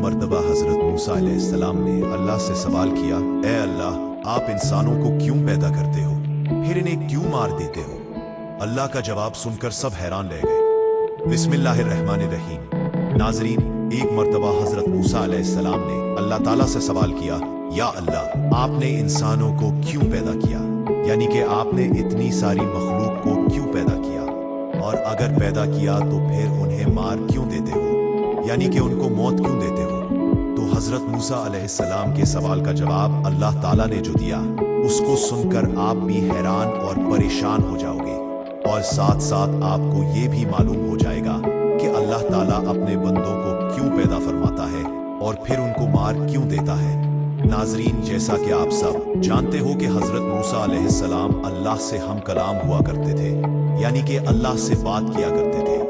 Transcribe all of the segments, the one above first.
मर्तबा हजरत मूसा अलैहिस्सलाम ने अल्लाह से सवाल किया, ए अल्लाह, आप इंसानों को क्यों पैदा करते हो, फिर इन्हें क्यों मार देते हो? अल्लाह का जवाब सुनकर सब हैरान रह गए। बिस्मिल्लाहिर्रहमानिर्रहीम। नाजरीन, एक मर्तबा हजरत मूसा अलैहिस्सलाम ने अल्लाह ताला से सवाल किया, या अल्लाह, आपने इंसानों को क्यों पैदा किया, यानी कि आपने इतनी सारी मखलूक को क्यों पैदा किया, और अगर पैदा किया तो फिर उन्हें मार क्यों देते हो, यानी कि उनको मौत क्यों देते हो? तो हजरत मूसा अलैहिस्सलाम के सवाल का जवाब अल्लाह ताला ने जो दिया, उसको सुनकर आप भी हैरान और परेशान हो जाओगे, और साथ साथ आपको ये भी मालूम हो जाएगा कि अल्लाह ताला अपने बंदों को क्यों पैदा फरमाता है और फिर उनको मार क्यों देता है। नाजरीन, जैसा कि आप सब जानते हो कि हजरत मूसा अलैहिस्सलाम अल्लाह से हम कलाम हुआ करते थे, यानी कि अल्लाह से बात किया करते थे।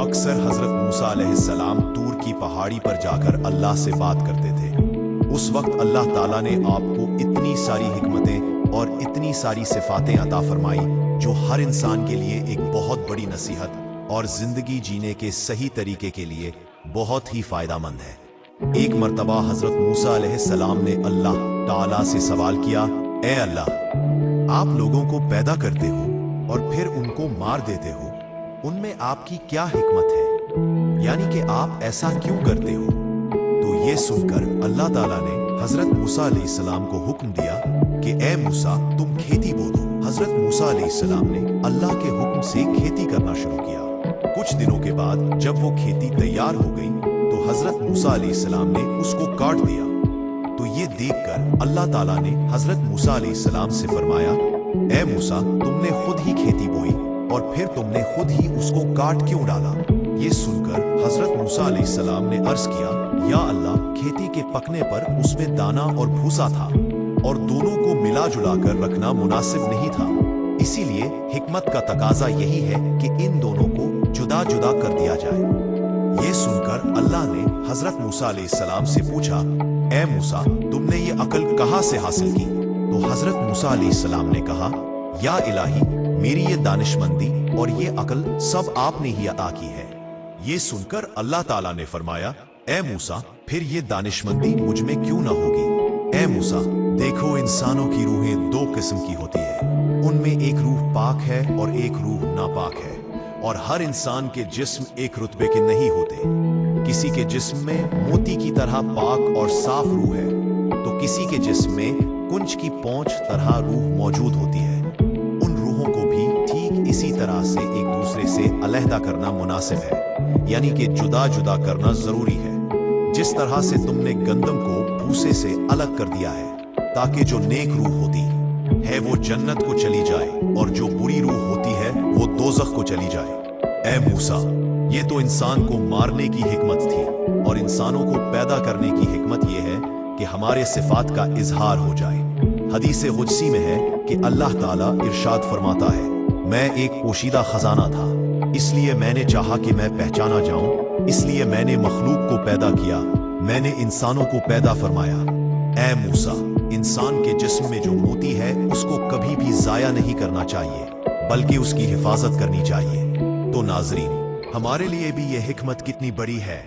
अक्सर हजरत मूसा अलैहिस्सलाम तूर की पहाड़ी पर जाकर अल्लाह से बात करते थे। उस वक्त अल्लाह ताला ने आपको इतनी सारी हिकमतें और इतनी सारी सिफातें अता फरमाई जो हर इंसान के लिए एक बहुत बड़ी नसीहत और जिंदगी जीने के सही तरीके के लिए बहुत ही फायदामंद है। एक मर्तबा हजरत मूसा अलैहिस्सलाम ने अल्लाह ताला से सवाल किया, ए अल्लाह, आप लोगों को पैदा करते हो और फिर उनको मार देते हो, उनमें आपकी क्या हिकमत है, यानी कि आप ऐसा क्यों करते हो? तो ये सुनकर अल्लाह ताला ने हजरत मूसा अलैहिस्सलाम को हुक्म दिया कि ए मूसा, तुम खेती बो दो। हजरत मूसा अलैहिस्सलाम ने अल्लाह के हुक्म से खेती करना शुरू किया। कुछ दिनों के बाद जब वो खेती तैयार हो गई तो हजरत मूसा अलैहिस्सलाम ने उसको काट दिया। तो ये देखकर अल्लाह ताला ने हजरत मूसा अलैहिस्सलाम से फरमाया, ए मूसा, तुमने खुद ही खेती बोई और फिर तुमने खुद ही उसको काट क्यों डाला? ये सुनकर हजरत मूसा अलैहिस्सलाम ने अर्ज किया, या अल्लाह, खेती के पकने पर उसमें दाना और भूसा था और दोनों को मिला जुला कर रखना मुनासिब नहीं था, इसीलिए हिकमत का तकाजा यही है कि इन दोनों को जुदा जुदा कर दिया जाए। ये सुनकर अल्लाह ने हजरत मूसा अलैहिस्सलाम से पूछा, ए मूसा, तुमने ये अक्ल कहाँ से हासिल की? तो हजरत मूसा अलैहिस्सलाम ने कहा, या इलाही, मेरी ये दानिशमंदी और ये अक्ल सब आपने ही अता की है। ये सुनकर अल्लाह ताला ने फरमाया, ए मूसा, फिर ये दानिशमंदी मुझ में क्यों ना होगी? ए मूसा, देखो, इंसानों की रूहें दो किस्म की होती है, उनमें एक रूह पाक है और एक रूह नापाक है, और हर इंसान के जिस्म एक रुतबे के नहीं होते। किसी के जिस्म में मोती की तरह पाक और साफ रूह है, तो किसी के जिस्म में कुंज की पोंछ तरह रूह मौजूद होती है। उन रूहों को भी ठीक इसी तरह से एक दूसरे से अलहदा करना मुनासिब है, यानी कि जुदा जुदा करना जरूरी है। जिस तरह से तुमने गंदम को भूसे से अलग कर दिया है ताकि जो नेक रूह होती है वो जन्नत को चली जाए और जो बुरी रूह होती है वो दोज़ख को चली जाए। ए मूसा, ये तो इंसान को मारने की हिकमत थी, और इंसानों को पैदा करने की हिकमत ये है कि हमारे सिफात का इजहार हो जाए। हदीस कुदसी में है कि अल्लाह ताला इरशाद फरमाता है, मैं एक पोशीदा खजाना था, इसलिए मैंने चाहा कि मैं पहचाना जाऊं, इसलिए मैंने मखलूक को पैदा किया, मैंने इंसानों को पैदा फरमाया। ए मूसा, इंसान के जिस्म में जो मोती है उसको कभी भी जाया नहीं करना चाहिए, बल्कि उसकी हिफाजत करनी चाहिए। तो नाजरीन, हमारे लिए भी ये हिकमत कितनी बड़ी है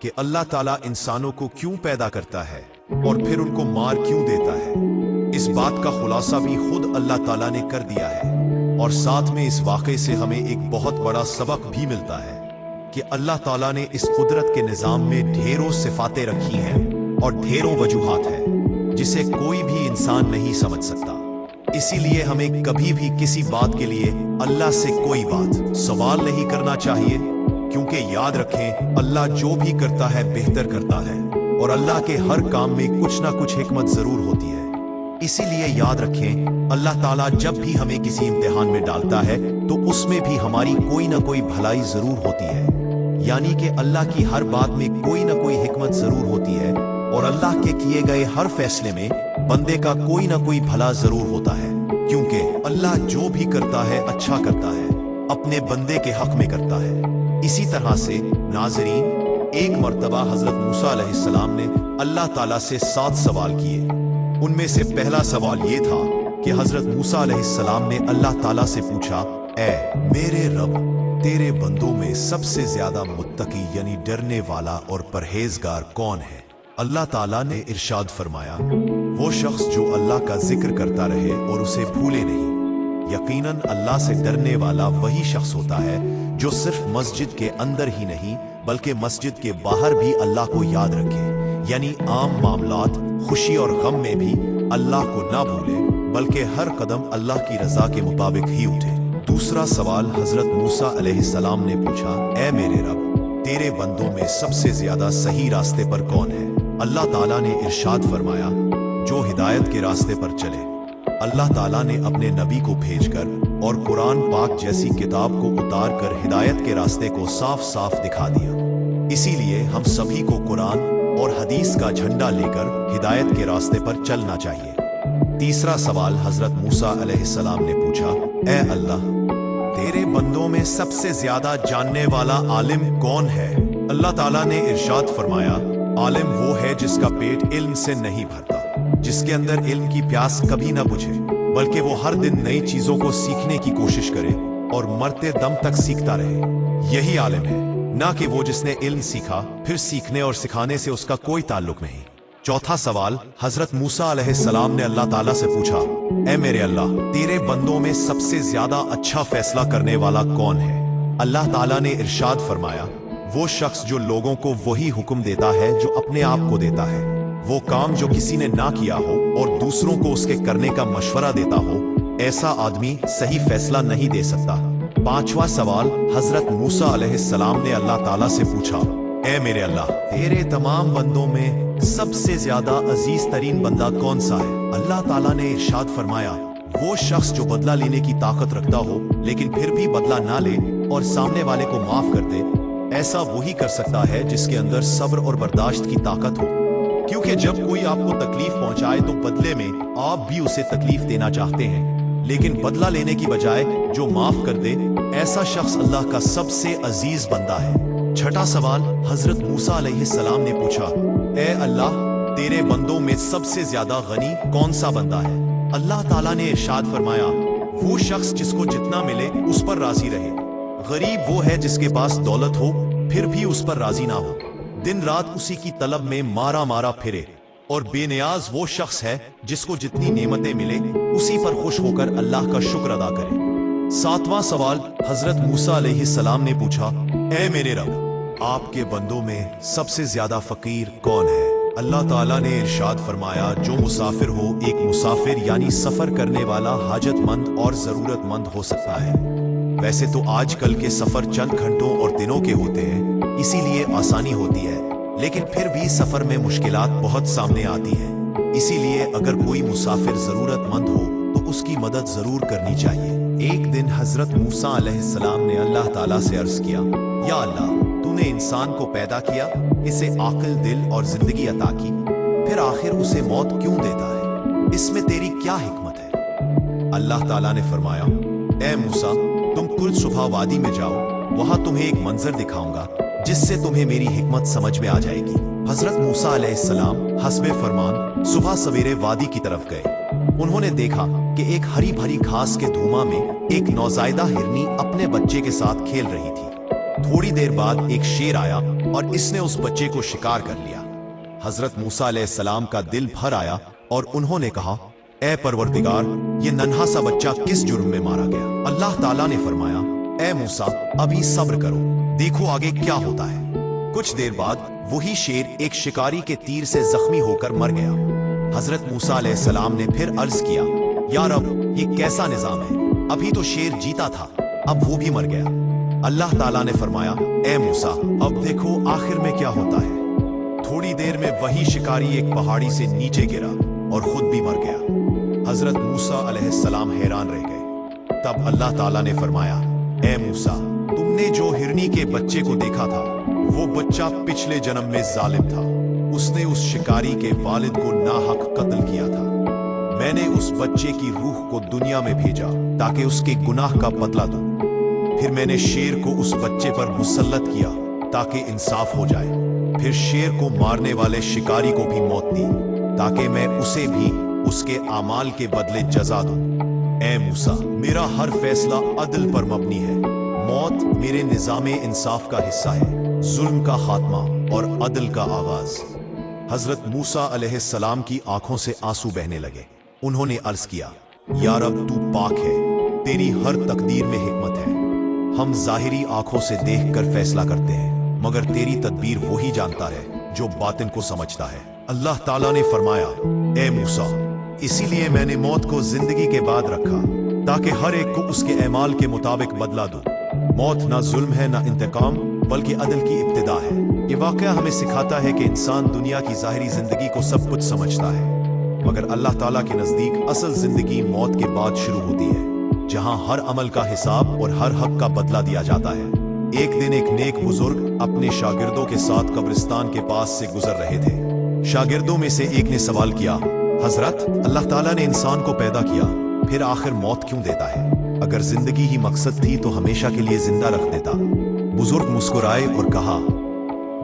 कि अल्लाह ताला इंसानों को क्यों पैदा करता है और फिर उनको मार क्यों देता है। इस बात का खुलासा भी खुद अल्लाह ताला ने कर दिया है, और साथ में इस वाक़े से हमें एक बहुत बड़ा सबक भी मिलता है कि अल्लाह ताला ने इस कुदरत के निज़ाम में ढेरों सिफातें रखी हैं और ढेरों वजूहात हैं जिसे कोई भी इंसान नहीं समझ सकता। इसीलिए हमें कभी भी किसी बात के लिए अल्लाह से कोई बात सवाल नहीं करना चाहिए, क्योंकि याद रखें, अल्लाह जो भी करता है बेहतर करता है, और अल्लाह के हर काम में कुछ ना कुछ हिकमत जरूर होती है। इसीलिए याद रखें, अल्लाह ताला जब भी हमें किसी इम्तिहान में डालता है तो उसमें भी हमारी कोई ना कोई भलाई जरूर होती है, यानी कि अल्लाह की हर बात में कोई ना कोई हिकमत जरूर होती है, और अल्लाह के किए गए हर फैसले में बंदे का कोई ना कोई भला जरूर होता है, क्योंकि अल्लाह जो भी करता है अच्छा करता है, अपने बंदे के हक में करता है। इसी तरह से नाजरीन, एक मर्तबा हजरत मूसा अलैहिस्सलाम ने अल्लाह ताला से 7 सवाल किए। उनमें से पहला सवाल ये था कि हजरत मूसा अलैहिस्सलाम ने अल्लाह ताला से पूछा, ए मेरे रब, तेरे बंदों में सबसे ज्यादा मुत्तकी यानी डरने वाला और परहेजगार कौन है? अल्लाह ताला ने इरशाद फरमाया, वो शख्स जो अल्लाह का जिक्र करता रहे और उसे भूले नहीं, यकीनन अल्लाह से डरने वाला वही शख्स होता है जो सिर्फ मस्जिद के अंदर ही नहीं बल्कि मस्जिद के बाहर भी अल्लाह को याद रखे, यानी आम मामलात, खुशी और गम में भी अल्लाह को ना भूले बल्कि हर कदम अल्लाह की रजा के मुताबिक ही उठे। दूसरा सवाल हजरत मूसा अलैहिस्सलाम ने पूछा, ए मेरे रब, तेरे बंदों में सबसे ज्यादा सही रास्ते पर कौन है? अल्लाह ताला ने इरशाद फरमाया, जो हिदायत के रास्ते पर चले। अल्लाह ताला ने अपने नबी को भेजकर और कुरान पाक जैसी किताब को उतार कर हिदायत के रास्ते को साफ साफ दिखा दिया। इसीलिए हम सभी को कुरान और हदीस का झंडा लेकर हिदायत के रास्ते पर चलना चाहिए। तीसरा सवाल हजरत मूसा अलैहिस्सलाम ने पूछा, ए अल्लाह, तेरे बंदों में सबसे ज्यादा जानने वाला आलिम कौन है? अल्लाह ताला ने इरशाद फरमाया, आलिम वो है जिसका पेट इल्म से नहीं भरता, जिसके अंदर इल्म की प्यास कभी ना बुझे, बल्कि वो हर दिन नई चीजों को सीखने की कोशिश करे और मरते दम तक सीखता रहे। यही आलिम है, ना कि वो जिसने इल्म सीखा फिर सीखने और सिखाने से उसका कोई ताल्लुक नहीं। चौथा सवाल हजरत मूसा अलैहिस्सलाम ने अल्लाह ताला से पूछा, ए मेरे अल्लाह, तेरे बंदों में सबसे ज्यादा अच्छा फैसला करने वाला कौन है? अल्लाह ताला ने इरशाद फरमाया, वो शख्स जो लोगों को वही हुक्म देता है जो अपने आप को देता है, वो काम जो किसी ने ना किया हो और दूसरों को उसके करने का मशवरा देता हो, ऐसा आदमी सही फैसला नहीं दे सकता। पांचवा सवाल हजरत मूसा अलैहिस्सलाम ने अल्लाह ताला से पूछा, ए मेरे अल्लाह, तेरे तमाम बंदों में सबसे ज्यादा अजीज तरीन बंदा कौन सा है? अल्लाह ताला ने इरशाद फरमाया, वो शख्स जो बदला लेने की ताकत रखता हो लेकिन फिर भी बदला ना ले और सामने वाले को माफ कर दे, ऐसा वही कर सकता है जिसके अंदर सब्र और बर्दाश्त की ताकत हो। क्योंकि जब कोई आपको तकलीफ पहुंचाए तो बदले में आप भी उसे तकलीफ देना चाहते हैं, लेकिन बदला लेने की बजाय जो माफ कर दे, ऐसा शख्स अल्लाह का सबसे अजीज बंदा है। छठा सवाल हजरत मूसा अलैहिस्सलाम ने पूछा, ए अल्लाह, तेरे बंदों में सबसे ज्यादा गनी कौन सा बंदा है? अल्लाह ताला ने इरशाद फरमाया, वो शख्स जिसको जितना मिले उस पर राजी रहे। गरीब वो है जिसके पास दौलत हो फिर भी उस पर राजी ना हो, दिन रात उसी की तलब में मारा मारा फिरे, और बेनियाज वो शख्स है जिसको जितनी नेमतें मिले उसी पर खुश होकर अल्लाह का शुक्र अदा करे। सातवां सवाल हजरत मूसा अलैहिस्सलाम ने पूछा, ए मेरे रब, आपके बंदों में सबसे ज्यादा फकीर कौन है? अल्लाह ताला ने इरशाद फरमाया, जो मुसाफिर हो, एक मुसाफिर यानी सफर करने वाला हाजतमंद और जरूरतमंद हो सकता है। वैसे तो आजकल के सफर चंद घंटों और दिनों के होते हैं, इसीलिए आसानी होती है, लेकिन फिर भी सफर में मुश्किलात बहुत सामने आती हैं। इसीलिए अगर कोई मुसाफिर जरूरतमंद हो तो उसकी मदद जरूर करनी चाहिए। एक दिन हजरत मूसा अलैहिस्सलाम ने अल्लाह ताला से अर्ज किया, या अल्लाह, तूने इंसान को पैदा किया, इसे आकिल, दिल और जिंदगी अता की, फिर आखिर उसे मौत क्यों देता है? इसमें तेरी क्या हिकमत है? अल्लाह ताला ने फरमाया, ए मूसा, तुम कुल सुबह वादी में जाओ, वहां तुम्हें एक मंजर दिखाऊंगा जिससे तुम्हें मेरी हिकमत समझ में आ जाएगी। हजरत मूसा अलैहिस्सलाम हस्बे फरमान सुबह सवेरे वादी की तरफ गए। उन्होंने देखा कि एक हरी भरी घास के धुआं में एक नौजायदा हिरनी अपने बच्चे के साथ खेल रही थी। थोड़ी देर बाद एक शेर आया और इसने उस बच्चे को शिकार कर लिया। हजरत मूसा अलैहिस्सलाम का दिल भर आया और उन्होंने कहा, ए परवरदिगार, ये नन्हा सा बच्चा किस जुर्म में मारा गया? अल्लाह ताला ने फरमाया, ए मूसा, अभी सब्र करो, देखो आगे क्या होता है। कुछ देर बाद वही शेर एक शिकारी के तीर से जख्मी होकर मर गया। हजरत मूसा अलैहिस्सलाम ने फिर अर्ज किया, या रब, ये कैसा निजाम है? अभी तो शेर जीता था, अब वो भी मर गया। अल्लाह ताला ने फरमाया, ए मूसा, अब देखो आखिर में क्या होता है। थोड़ी देर में वही शिकारी एक पहाड़ी से नीचे गिरा और खुद भी मर गया। हजरत मूसा अलैहिस्सलाम हैरान रह गए। तब अल्लाह ताला ने फरमाया, ए मूसा, तुमने जो हिरनी के बच्चे को देखा था, वो बच्चा पिछले जन्म में जालिम था। उसने उस शिकारी के वालिद को नाहक कत्ल किया था। मैंने उस बच्चे की रूह को दुनिया में भेजा ताकि उसके गुनाह का बदला दूं। फिर मैंने शेर को उस बच्चे पर मुसल्लत किया ताकि इंसाफ हो जाए। फिर शेर को मारने वाले शिकारी को भी मौत दी ताकि मैं उसे भी उसके आमाल के बदले जजा दूं। ए मूसा, मेरा हर फैसला अदल पर मबनी है। मौत मेरे निजामे इंसाफ का हिस्सा है, जुल्म का खात्मा और अदल का आगाज। हजरत मूसा अलैहिस्सलाम की आंखों से आंसू बहने लगे। उन्होंने अर्ज किया, या रब तू पाक है, तेरी हर तकदीर में हिकमत है। हम जाहिरी आंखों से देखकर फैसला करते हैं, मगर तेरी तदबीर वही जानता है जो बातिन को समझता है। अल्लाह ताला ने फरमाया, ए मूसा, इसीलिए मैंने मौत को जिंदगी के बाद रखा, ताकि हर एक को उसके एमाल के मुताबिक बदला दूं। मौत ना जुल्म है ना इंतकाम, बल्कि अदल की इब्तिदा है। ये वाकया हमें सिखाता है कि इंसान दुनिया की जाहिरी जिंदगी को सब कुछ समझता है, मगर अल्लाह ताला के नजदीक असल जिंदगी मौत के बाद शुरू होती है, जहां हर अमल का हिसाब और हर हक का बदला दिया जाता है। एक दिन एक नेक बुजुर्ग अपने शागिर्दों के साथ कब्रिस्तान के पास से गुजर रहे थे। शागिर्दों में से एक ने सवाल किया, हजरत, अल्लाह ताला ने इंसान को पैदा किया, फिर आखिर मौत क्यों देता है? अगर जिंदगी ही मकसद थी तो हमेशा के लिए जिंदा रख देता। बुजुर्ग मुस्कुराए और कहा,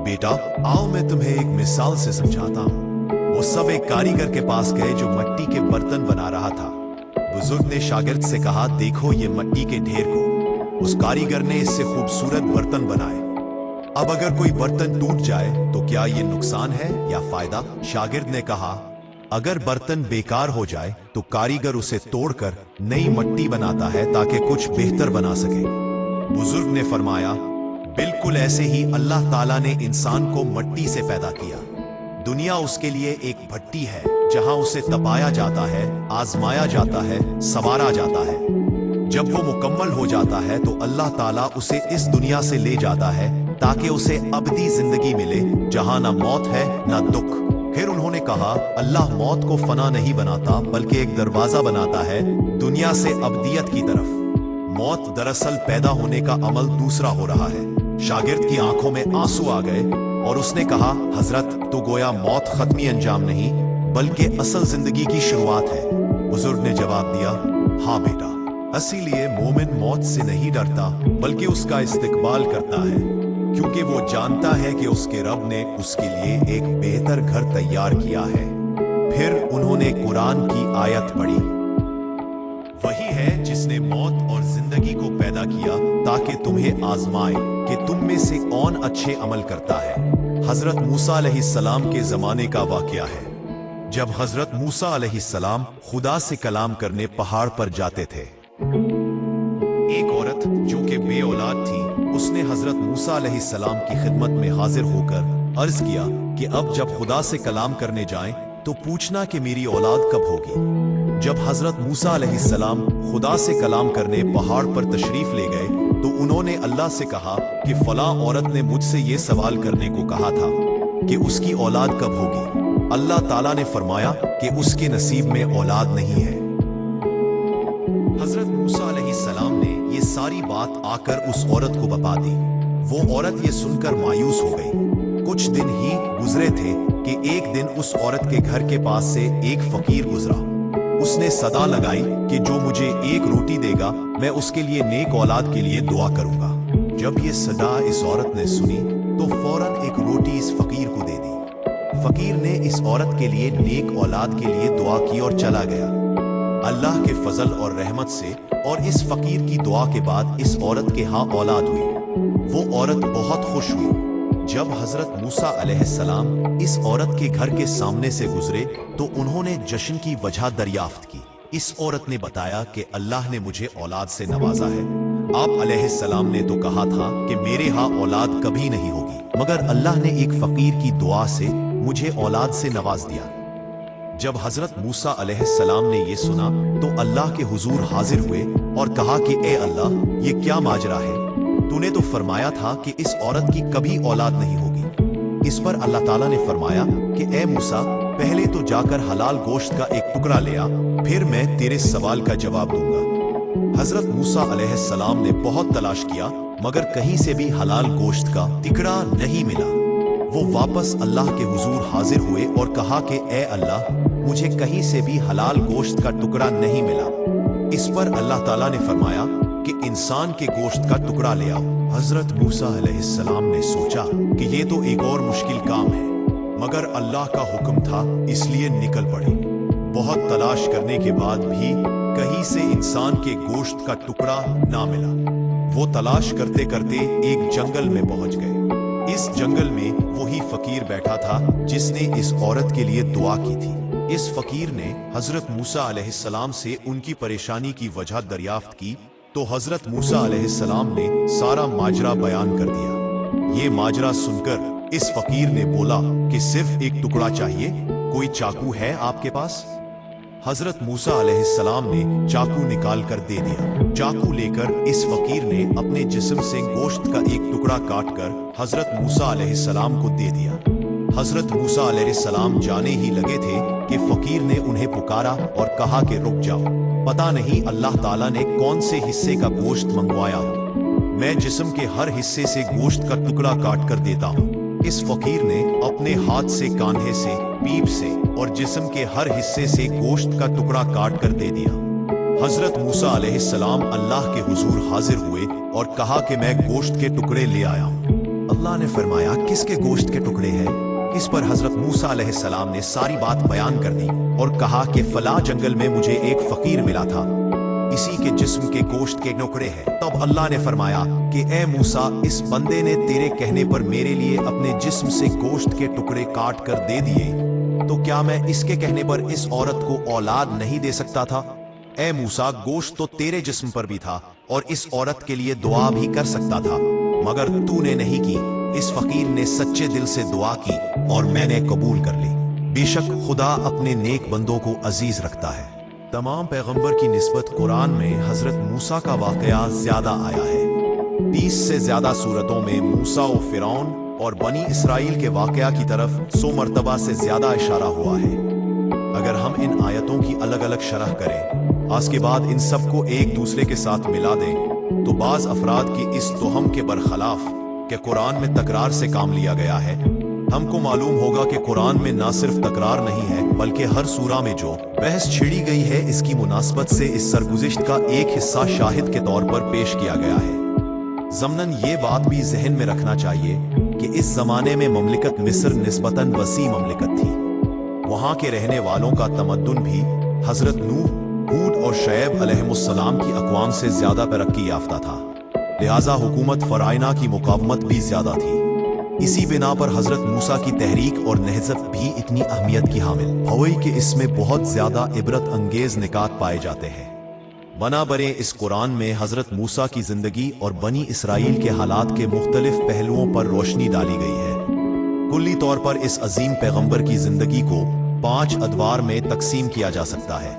बेटा, आओ मैं तुम्हें एक मिसाल से समझाता हूँ। वो सब एक कारीगर के पास गए जो मिट्टी के बर्तन बना रहा था। बुजुर्ग ने शागिर्द से कहा, देखो ये मिट्टी के ढेर को। उस कारीगर ने इससे खूबसूरत बर्तन बनाए। अब अगर कोई बर्तन टूट जाए तो क्या ये नुकसान है या फायदा? शागिर्द ने कहा, अगर बर्तन बेकार हो जाए तो कारीगर उसे तोड़कर नई मिट्टी बनाता है ताकि कुछ बेहतर बना सके। बुजुर्ग ने फरमाया, बिल्कुल ऐसे ही अल्लाह ताला ने इंसान को मिट्टी से पैदा किया। दुनिया उसके लिए एक भट्टी है जहां उसे तपाया जाता है, आजमाया जाता है, संवारा जाता है। जब वो मुकम्मल हो जाता है तो अल्लाह ताला उसे इस दुनिया से ले जाता है ताकि उसे अबदी जिंदगी मिले, जहां ना मौत है ना दुख। फिर उन्होंने कहा, अल्लाह मौत को फना नहीं बनाता बल्कि एक दरवाजा बनाता है दुनिया से अबदियत की तरफ। मौत दरअसल पैदा होने का अमल दूसरा हो रहा है। शागिर्द की आंखों में आंसू आ गए और उसने कहा, हजरत, तो गोया मौत खत्मी अंजाम नहीं बल्कि असल जिंदगी की शुरुआत है। बुजुर्ग ने जवाब दिया, हाँ बेटा, इसीलिए मोमिन मौत से नहीं डरता बल्कि उसका इस्तिकबाल करता है, क्योंकि वो जानता है कि उसके रब ने उसके लिए एक बेहतर घर तैयार किया है। फिर उन्होंने कुरान की आयत पढ़ी, वही है जिसने मौत और जिंदगी को पैदा किया ताकि तुम्हें आजमाए कि तुम में से कौन अच्छे अमल करता है। हजरत मूसा अलैहिस्सलाम के जमाने का वाकया है। जब हजरत मूसा अलैहिस्सलाम खुदा से कलाम करने पहाड़ पर जाते थे, एक औरत जो कि बे औलाद थी, उसने हजरत मूसा अलैहिस्सलाम की खिदमत में हाजिर होकर अर्ज किया कि अब जब खुदा से कलाम करने जाएं तो पूछना कि मेरी औलाद कब होगी। जब हजरत मूसा अलैहिस्सलाम खुदा से कलाम करने पहाड़ पर तशरीफ ले गए तो उन्होंने अल्लाह से कहा कि फलां औरत ने मुझसे ये सवाल करने को कहा था कि उसकी औलाद कब होगी। अल्लाह ताला ने फरमाया कि उसके नसीब में औलाद नहीं है। हजरत मूसा अलैहिस्सलाम ने ये सारी बात आकर उस औरत को बता दी। वो औरत ये सुनकर मायूस हो गई। कुछ दिन ही गुजरे थे कि एक दिन उस औरत के घर के पास से एक फकीर गुजरा। उसने सदा लगाई कि जो मुझे एक रोटी देगा मैं उसके लिए नेक औलाद के लिए दुआ करूंगा। जब ये सदा इस औरत ने सुनी तो फौरन एक रोटी इस फकीर को दे दी। फकीर ने इस औरत के लिए नेक औलाद के लिए दुआ की और चला गया। अल्लाह के फजल और रहमत से और इस फकीर की दुआ के बाद इस औरत के यहाँ औलाद हुई। वो औरत बहुत खुश हुई। जब हजरत मूसा अलैहिस्सलाम इस औरत के घर के सामने से गुजरे तो उन्होंने जश्न की वजह दरियाफ्त की। इस औरत ने बताया कि अल्लाह ने मुझे औलाद से नवाजा है। आप अलैहिस्सलाम ने तो कहा था कि मेरे यहाँ औलाद कभी नहीं होगी, मगर अल्लाह ने एक फकीर की दुआ से मुझे औलाद से नवाज दिया। जब हजरत मूसा अलैहिस्सलाम ने ये सुना तो अल्लाह के हुजूर हाजिर हुए और कहा कि ए अल्लाह, ये क्या माजरा है? तूने तो फरमाया था कि इस औरत की कभी औलाद नहीं होगी। इस पर अल्लाह ताला ने फरमाया कि ए मूसा, पहले तो जाकर हलाल गोश्त का एक टुकड़ा ले आ, फिर मैं तेरे सवाल का जवाब दूंगा। हजरत मूसा अलैहिस्सलाम ने बहुत तलाश किया मगर कहीं से भी हलाल गोश्त का टुकड़ा नहीं मिला। वो वापस अल्लाह के हुजूर हाजिर हुए और कहा कि ए अल्लाह, मुझे कहीं से भी हलाल गोश्त का टुकड़ा नहीं मिला। इस पर अल्लाह ताला ने फरमाया कि इंसान के गोश्त का टुकड़ा ले आओ। हजरत मूसा अलैहिस्सलाम ने सोचा कि ये तो एक और मुश्किल काम है, मगर अल्लाह का हुक्म था इसलिए निकल पड़े। बहुत तलाश करने के बाद भी कहीं से इंसान के गोश्त का टुकड़ा ना मिला। वो तलाश करते करते एक जंगल में पहुंच गए। इस जंगल में वही फकीर बैठा था जिसने इस औरत के लिए दुआ की थी। इस फकीर ने हजरत मूसा अलैहिस्सलाम से उनकी परेशानी की वजह दरियाफ्त की तो हजरत मूसा अलैहिस्सलाम ने सारा माजरा बयान कर दिया। ये माजरा सुनकर इस फकीर ने बोला कि सिर्फ एक टुकड़ा चाहिए, कोई चाकू है आपके पास? हजरत मूसा अलैहिस्सलाम ने चाकू निकाल कर दे दिया। चाकू लेकर इस फकीर ने अपने जिस्म से गोश्त का एक टुकड़ा काटकर हजरत मूसा अलैहिस्सलाम को दे दिया। हजरत मूसा अलैहिस्सलाम जाने ही लगे थे कि फकीर ने उन्हें पुकारा और कहा कि रुक जाओ, पता नहीं अल्लाह ताला ने कौन से हिस्से का गोश्त मंगवाया हो, मैं जिस्म के हर हिस्से से गोश्त का टुकड़ा काट कर देता हूँ। इस फकीर ने अपने हाथ से, कांधे से, पीठ से और जिस्म के हर हिस्से से गोश्त का टुकड़ा काट कर दे दिया। हजरत मूसा अलैहिस्सलाम अल्लाह के हुजूर हाजिर हुए और कहा कि मैं गोश्त के टुकड़े ले आया हूँ। अल्लाह ने फरमाया किसके गोश्त के टुकड़े हैं? इस पर हजरत मूसा अलैहिस्सलाम ने सारी बात बयान कर दी और कहा कि फला जंगल में मुझे एक फकीर मिला था, इसी के जिस्म के गोश्त के टुकड़े हैं। तब अल्लाह ने फरमाया कि ए मूसा, इस बंदे ने तेरे कहने पर मेरे लिए अपने जिस्म से गोश्त के टुकड़े काट कर दे दिए, तो क्या मैं इसके कहने पर इस औरत को औलाद नहीं दे सकता था? ए मूसा, गोश्त तो तेरे जिस्म पर भी था और इस औरत के लिए दुआ भी कर सकता था, मगर तूने नहीं की। इस फकीर ने सच्चे दिल से दुआ की और मैंने कबूल कर ली। बेशक खुदा अपने नेक बंदों को अजीज रखता है। तमाम पैगंबर की निस्बत कुरान में हजरत मूसा का वाकया ज्यादा आया है। 20 से ज्यादा सूरतों में मूसा और फिरौन और बनी इसराइल के वाकया की तरफ 100 मरतबा से ज्यादा इशारा हुआ है। अगर हम इन आयतों की अलग अलग शरह करें, आज के बाद इन सब को एक दूसरे के साथ मिला दें, तो बाज अफराद की इस तोहम के बरखलाफ कि कुरान में तकरार से काम लिया गया है, हमको मालूम होगा कि कुरान में ना सिर्फ तकरार नहीं है बल्कि हर सूरा में जो बहस छिड़ी गई है इसकी मुनासबत से इस सरगुज़िश्त का एक हिस्सा शाहिद के तौर पर पेश किया गया है। ज़मनन ये बात भी जहन में रखना चाहिए कि इस जमाने में ममलिकत मिस्र निस्बतन वसी ममलिकत थी। वहाँ के रहने वालों का तमद्दुन भी हजरत नूह, हूद और शुएब अलैहिमुस्सलाम की अक़वाम से ज्यादा तरक्की याफ्ता था, लिहाजा हुकूमत फ़राइना की मुकावमत भी ज्यादा थी। इसी बिना पर हजरत मूसा की तहरीक और नहज़त भी इतनी अहमियत की हामिल हुई कि इसमें बहुत ज्यादा इबरत अंगेज निकात पाए जाते हैं। बनाबरे इस कुरान में हजरत मूसा की जिंदगी और बनी इसराइल के हालात के मुख्तलिफ पहलुओं पर रोशनी डाली गई है। कुल्ली तौर पर इस अजीम पैगंबर की जिंदगी को 5 अदवार में तकसीम किया जा सकता है।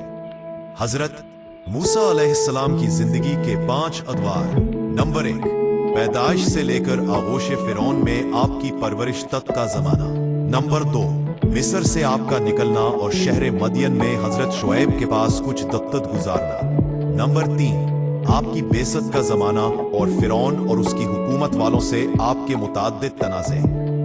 हजरत मूसा अलैहिस्सलाम की जिंदगी के 5 अदवार। नंबर 1, पैदाइश से लेकर आगोश फिरौन में आपकी परवरिश तक का जमाना। नंबर 2, मिस्र से आपका निकलना और शहर मदियन में हजरत शुएब के पास कुछ दक्कत गुजारना। नंबर 3, आपकी बेसत का जमाना और फिरौन और उसकी हुकूमत वालों से आपके मुताद्दिद तनाज़े।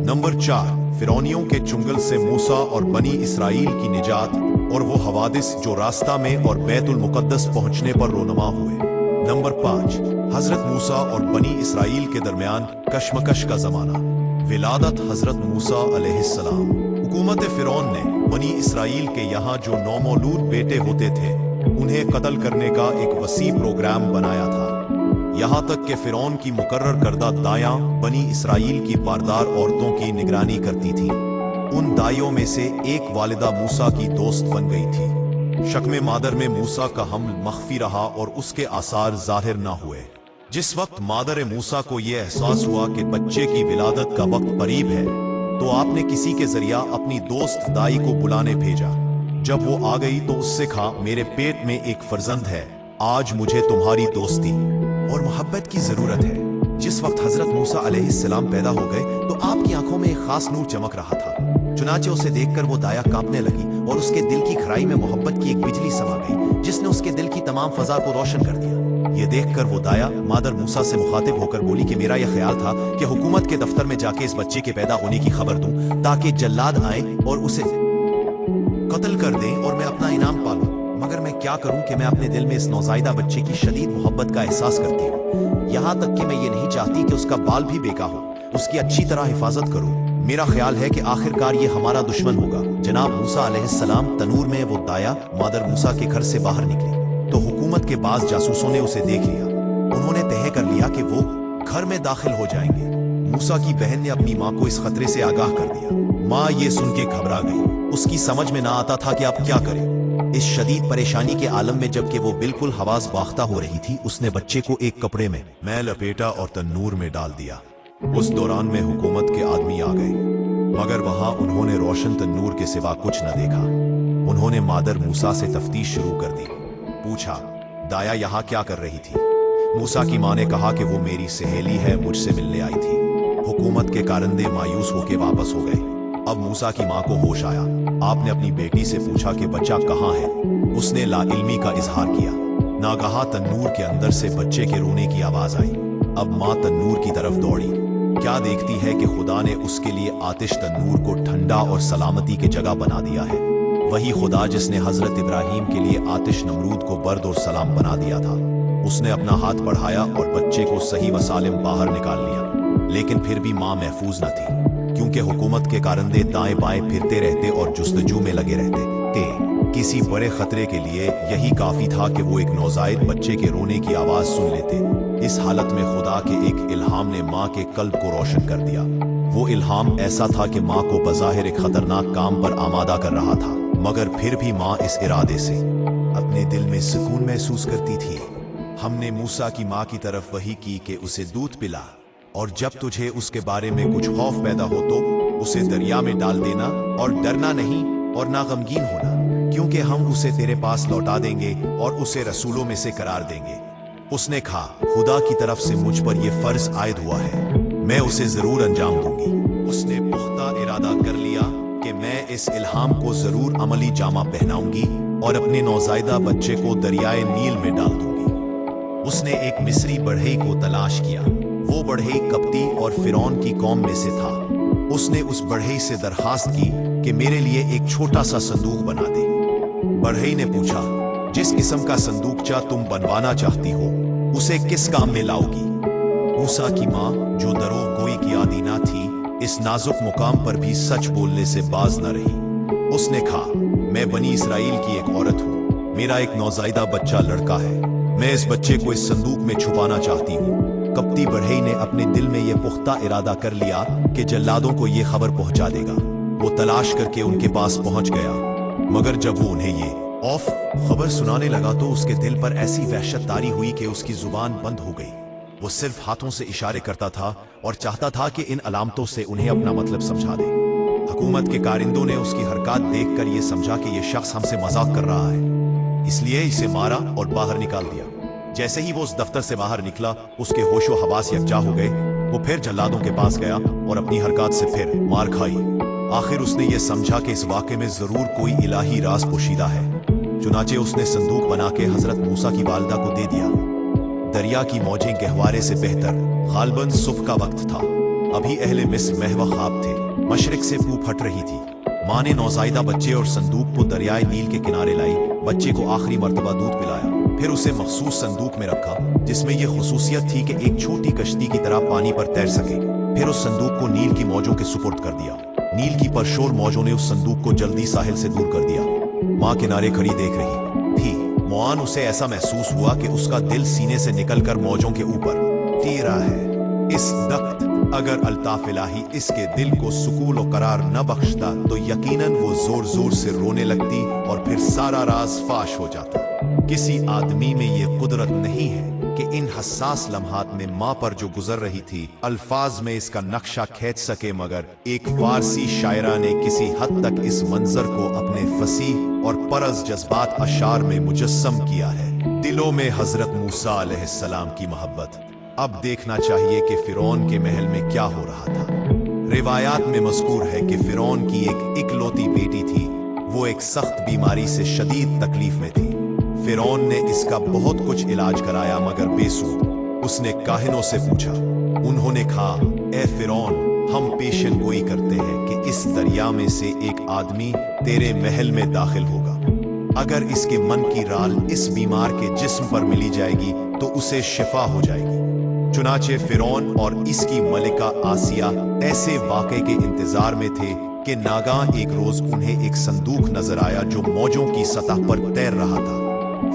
नंबर 4, फिरौनियों के चुंगल से मूसा और बनी इसराइल की निजात और वो हवादिस जो रास्ता में और बैतुल मुकद्दस पहुंचने पर रोनमा हुए। नंबर 5, हजरत मूसा और बनी इसराइल के दरमियान कशमकश का जमाना। विलादत हजरत मूसा अलैहिस्सलाम। हुकूमत फिरौन ने बनी इसराइल के यहाँ जो नौमौलूद बेटे होते थे उन्हें कत्ल करने का एक वसी प्रोग्राम बनाया था, यहाँ तक कि फिरौन की मुकर्रर करदा दायां बनी इसराइल की बारदार औरतों की निगरानी करती थी। उन दाइयों में से एक वालिदा मूसा की दोस्त बन गई थी। शक्म मादर में मूसा का हमल मख्फी रहा और उसके आसार जाहिर न हुए। जिस वक्त मादर मूसा को यह एहसास हुआ कि बच्चे की विलादत का वक्त करीब है, तो आपने किसी के जरिया अपनी दोस्त दाई को बुलाने भेजा। जब वो आ गई तो उससे कहा, मेरे पेट में एक फर्जंद है, आज मुझे तुम्हारी दोस्ती और मोहब्बत की जरूरत है। जिस वक्त हजरत मूसा अलैहिस्सलाम पैदा हो गए तो आपकी आंखों में एक खास नूर चमक रहा था। चुनाचे उसे देखकर वो दाया कांपने लगी और उसके दिल की खराई में मोहब्बत की एक बिजली समा गई जिसने उसके दिल की तमाम फजा को रोशन कर दिया। ये देखकर वो दाया मादर मूसा से मुखातिब होकर बोली कि मेरा यह ख्याल था कि हुकूमत के दफ्तर में जाके इस बच्चे के पैदा होने की खबर दूं ताकि जल्लाद आए और उसे कत्ल कर दें और मैं अपना इनाम पालूं, मगर मैं क्या करूं कि मैं अपने दिल में इस नौज़ायदा बच्चे की शदीद मोहब्बत का एहसास करती हूँ, यहाँ तक कि मैं ये नहीं चाहती कि उसका बाल भी बेका हो, उसकी अच्छी तरह हिफाजत करूं। मेरा ख्याल है कि आखिरकार ये हमारा दुश्मन होगा। जनाब मूसा अलैहिस्सलाम तनूर में वो दाया मादर मूसा के घर से बाहर निकली तो हुकूमत के बाज जासूसों ने उसे देख लिया। उन्होंने तय कर लिया कि वो घर में दाखिल हो जाएंगे। मूसा की बहन ने अपनी माँ को इस खतरे से आगाह कर दिया। माँ ये सुन के घबरा गई। उसकी समझ में ना आता था कि अब क्या करे। इस शदीद परेशानी के आलम में जबकि वो बिल्कुल हवास बाख्ता हो रही थी, उसने बच्चे को एक कपड़े में मैं लपेटा और तन्नूर में डाल दिया। उस दौरान में हुकूमत के आदमी आ गए, मगर वहां उन्होंने रोशन तन्नूर के सिवा कुछ न देखा। उन्होंने मादर मूसा से तफ्तीश शुरू कर दी। पूछा, दाया यहाँ क्या कर रही थी? मूसा की माँ ने कहा कि वो मेरी सहेली है, मुझसे मिलने आई थी। हुकूमत के कारंदे मायूस होकर वापस हो गए। अब मूसा की माँ को होश आया। आपने अपनी बेटी से पूछा कि बच्चा कहाँ है। उसने लाइल्मी का इजहार किया। नागहा तन्नूर के अंदर से बच्चे के रोने की आवाज आई। अब माँ तन्नूर की तरफ दौड़ी। क्या देखती है कि खुदा ने उसके लिए आतिश तन्नूर को ठंडा और सलामती की जगह बना दिया है। वही खुदा जिसने हजरत इब्राहीम के लिए आतिश नमरूद को बर्द और सलाम बना दिया था। उसने अपना हाथ बढ़ाया और बच्चे को सही व सालिम बाहर निकाल लिया। लेकिन फिर भी माँ महफूज न थी, क्योंकि हुकूमत के कारंदे दाएं बाएं फिरते रहते और जुस्तजू में लगे रहते थे। किसी बड़े खतरे के लिए यही काफी था कि वो एक नौजायद बच्चे के रोने की आवाज सुन लेते। इस हालत में खुदा के एक इल्हाम ने माँ के कल्ब को रोशन कर दिया। वो इल्हाम ऐसा था कि माँ को बज़ाहिर एक खतरनाक काम पर आमादा कर रहा था, मगर फिर भी माँ इस इरादे से अपने दिल में सुकून महसूस करती थी। हमने मूसा की माँ की तरफ वही की कि उसे दूध पिला, और जब तुझे उसके बारे में कुछ खौफ पैदा हो तो उसे दरिया में डाल देना, और डरना नहीं और ना गमगीन होना, क्योंकि हम उसे तेरे पास लौटा देंगे और उसे रसूलों में से करार देंगे। उसने कहा, खुदा की तरफ से मुझ पर यह फर्ज आयद हुआ है, मैं उसे जरूर अंजाम दूंगी। उसने पुख्ता इरादा कर लिया कि मैं इस इल्हाम को जरूर अमली जामा पहनाऊंगी और अपने नौजायदा बच्चे को दरियाए नील में डाल दूंगी। उसने एक मिस्री बढ़ई को तलाश किया। वो बढ़ई कप्ती और फिरौन की कौम में से था। उसने उस बढ़ई से दरखास्त की कि मेरे लिए एक छोटा सा संदूक बना दे। बढ़ई ने पूछा, जिस किस्म का संदूकचा तुम बनवाना चाहती हो उसे किस काम में लाओगी? मूसा की माँ, जो दरोग गोई की आदी ना थी, इस नाजुक मुकाम पर भी सच बोलने से बाज न रही। उसने कहा, मैं बनी इसराइल की एक औरत हूँ, मेरा एक नौजायदा बच्चा लड़का है, मैं इस बच्चे को इस संदूक में छुपाना चाहती हूँ। कप्ती बढ़ई ने अपने दिल में यह पुख्ता इरादा कर लिया कि जल्लादों को यह खबर पहुंचा देगा। वो तलाश करके उनके पास पहुंच गया, मगर जब वो उन्हें ये खबर सुनाने लगा तो उसके दिल पर ऐसी वहशत तारी हुई कि उसकी जुबान बंद हो गई। वो सिर्फ हाथों से इशारे करता था और चाहता था कि इन अलामतों से उन्हें अपना मतलब समझा दे। हुकूमत के कारिंदों ने उसकी हरकत देखकर यह समझा कि यह शख्स हमसे मजाक कर रहा है, इसलिए इसे मारा और बाहर निकाल दिया। जैसे ही वो उस दफ्तर से बाहर निकला, उसके होशो हवास यकजा हो गए। वो फिर जल्लादों के पास गया और अपनी हरकत से फिर मार खाई। आखिर उसने ये समझा कि इस वाक़े में जरूर कोई इलाही राज पोशीदा है। चुनाचे उसने संदूक बना के हजरत मूसा की वालिदा को दे दिया। दरिया की मौजें गहवारे से बेहतर गालबन सुबह का वक्त था। अभी अहले मिस्र महवा ख्वाब थे, मशरिक से पूप हट रही थी। माँ ने नौजायदा बच्चे और संदूक को दरियाए नील के किनारे लाई। बच्चे को आखिरी मर्तबा दूध पिलाया, फिर उसे मखसूस संदूक में रखा जिसमें यह खुसूसियत थी कि एक छोटी कश्ती की तरह पानी पर तैर सके। फिर उस संदूक को नील की मौजों के सुपुर्द कर दिया। नील की परशोर मौजों ने उस संदूक को जल्दी साहिल से दूर कर दिया। माँ किनारे खड़ी देख रही थी। मुआन उसे ऐसा महसूस हुआ कि उसका दिल सीने से निकलकर मौजों के ऊपर तीरा है। इस वक्त अगर अल्ताफ इलाही इसके दिल को सुकून और करार न बख्शता तो यकीनन वो जोर जोर से रोने लगती और फिर सारा राज फाश हो जाता। किसी आदमी में ये कुदरत नहीं है कि इन हसास लम्हात में माँ पर जो गुजर रही थी अल्फाज में इसका नक्शा खींच सके, मगर एक फारसी शायरा ने किसी हद तक इस मंजर को अपने फसीह और परस जज्बात अशार में मुजस्सम किया है। दिलों में हजरत मूसा अलैहिस्सलाम की मोहब्बत। अब देखना चाहिए कि फिरौन के महल में क्या हो रहा था। रिवायात में मज़कूर है कि फिरौन की एक इकलौती बेटी थी। वो एक सख्त बीमारी से शदीद तकलीफ में थी। फिरौन ने इसका बहुत कुछ इलाज कराया मगर बेसूद। उसने काहिनों से पूछा। उन्होंने कहा, ए फिरौन, हम पेशन गोई करते हैं कि इस दरिया में से एक आदमी तेरे महल में दाखिल होगा। अगर इसके मन की राल इस बीमार के जिस्म पर मिली जाएगी तो उसे शिफा हो जाएगी। चुनाचे फिरौन और इसकी मलिका आसिया ऐसे वाक़े के इंतजार में थे कि नागाह एक रोज उन्हें एक संदूक नजर आया जो मौजों की सतह पर तैर रहा था।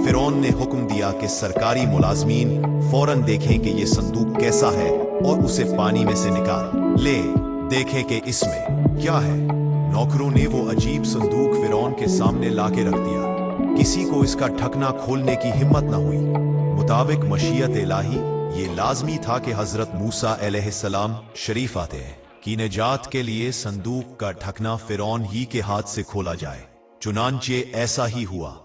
फिरौन ने हुक्म दिया कि सरकारी मुलाजमीन फौरन देखें कि ये संदूक कैसा है और उसे पानी में से निकाल ले, देखें कि इसमें क्या है। नौकरों ने वो अजीब संदूक फिरौन के सामने लाके रख दिया। किसी को इसका ढकना खोलने की हिम्मत न हुई। मुताबिक मशीयत इलाही ये लाजमी था कि हजरत मूसा अलैहिस्सलाम शरीफ आते हैं कि निजात के लिए संदूक का ढकना फिरौन ही के हाथ से खोला जाए। चुनांचे ऐसा ही हुआ।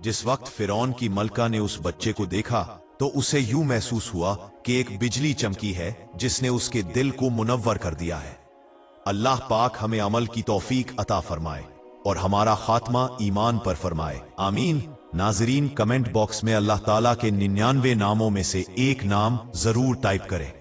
जिस वक्त फिरौन की मलका ने उस बच्चे को देखा तो उसे यूं महसूस हुआ कि एक बिजली चमकी है जिसने उसके दिल को मुनव्वर कर दिया है। अल्लाह पाक हमें अमल की तौफीक अता फरमाए और हमारा खात्मा ईमान पर फरमाए, आमीन। नाजरीन, कमेंट बॉक्स में अल्लाह ताला के 99 नामों में से एक नाम जरूर टाइप करें।